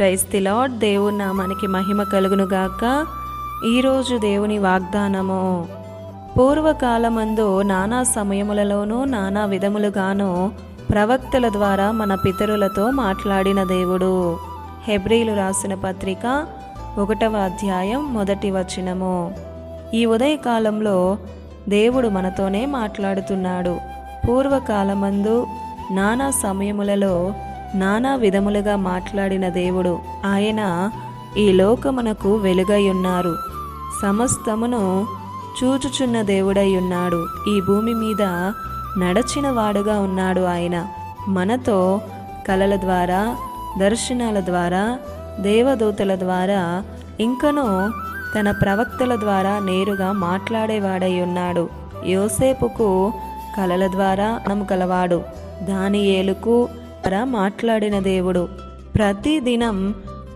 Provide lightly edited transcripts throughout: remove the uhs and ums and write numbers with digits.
Praise the lord. దేవుని నామానికి మహిమ కలుగునుగాక. ఈరోజు దేవుని వాగ్దానము. పూర్వకాలమందు నానా సమయములలోనూ నానా విధములుగాను ప్రవక్తల ద్వారా మన పితరులతో మాట్లాడిన దేవుడు. హెబ్రీలు రాసిన పత్రిక 1వ అధ్యాయం 1వ వచనము. ఈ ఉదయకాలంలో దేవుడు మనతోనే మాట్లాడుతున్నాడు. పూర్వకాలమందు నానా సమయములలో నానా విధములుగా మాట్లాడిన దేవుడు. ఆయన ఈ లోకమునకు వెలుగై ఉన్నారు. సమస్తమును చూచుచున్న దేవుడై ఉన్నాడు. ఈ భూమి మీద నడచిన వాడుగా ఉన్నాడు. ఆయన మనతో కలల ద్వారా, దర్శనాల ద్వారా, దేవదూతల ద్వారా, ఇంకనూ తన ప్రవక్తల ద్వారా నేరుగా మాట్లాడేవాడై ఉన్నాడు. యోసేపుకు కలల ద్వారా నమ్మకలవాడు. దానియేలుకు మాట్లాడిన దేవుడు. ప్రతిదినం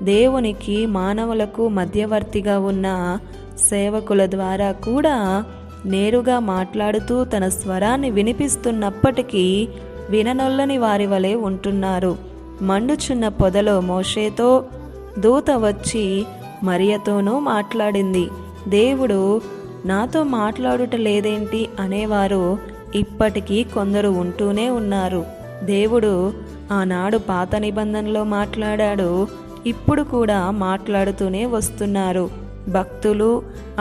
దేవునికి మానవులకు మధ్యవర్తిగా ఉన్న సేవకుల ద్వారా కూడా నేరుగా మాట్లాడుతూ తన స్వరాన్ని వినిపిస్తున్నప్పటికీ విననొల్లని వారి వలె ఉంటున్నారు. మండుచున్న పొదలో మోషేతో, దూత వచ్చి మరియతోనూ మాట్లాడింది. దేవుడు నాతో మాట్లాడుట లేదేంటి అనేవారు ఇప్పటికీ కొందరు ఉంటూనే ఉన్నారు. దేవుడు ఆనాడు పాత నిబంధనలో మాట్లాడాడు, ఇప్పుడు కూడా మాట్లాడుతూనే వస్తున్నారు. భక్తులు,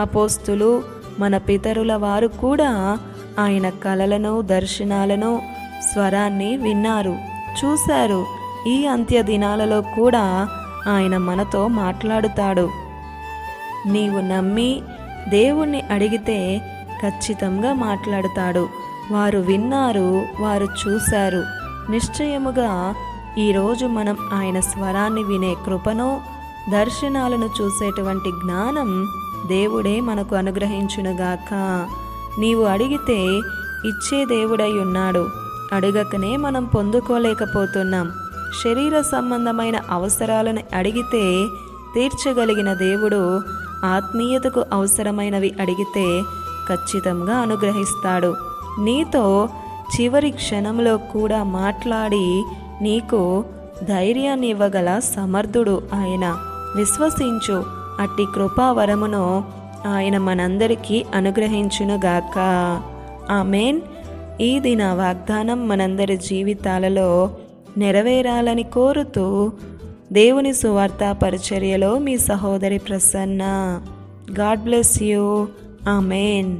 అపోస్తులు, మన పితరుల వారు కూడా ఆయన కలలను, దర్శనాలను, స్వరాన్ని విన్నారు, చూశారు. ఈ అంత్య దినాలలో కూడా ఆయన మనతో మాట్లాడుతాడు. నీవు నమ్మి దేవుణ్ణి అడిగితే ఖచ్చితంగా మాట్లాడుతాడు. వారు విన్నారు, వారు చూశారు. నిశ్చయముగా ఈరోజు మనం ఆయన స్వరాన్ని వినే కృపను, దర్శనాలను చూసేటువంటి జ్ఞానం దేవుడే మనకు అనుగ్రహించునుగాక. నీవు అడిగితే ఇచ్చే దేవుడై ఉన్నాడు. అడగకనే మనం పొందుకోలేకపోతున్నాం. శరీర సంబంధమైన అవసరాలను అడిగితే తీర్చగలిగిన దేవుడు ఆత్మీయతకు అవసరమైనవి అడిగితే ఖచ్చితంగా అనుగ్రహిస్తాడు. నీతో చివరి క్షణంలో కూడా మాట్లాడి నీకు ధైర్యాన్ని ఇవ్వగల సమర్థుడు ఆయన. విశ్వసించు, అట్టి కృపావరమును ఆయన మనందరికీ అనుగ్రహించునుగాక. ఆమేన్. ఈ దిన వాగ్దానం మనందరి జీవితాలలో నెరవేరాలని కోరుతూ దేవుని సువార్త పరిచర్యలో మీ సహోదరి Prasanna. God bless you. Amen.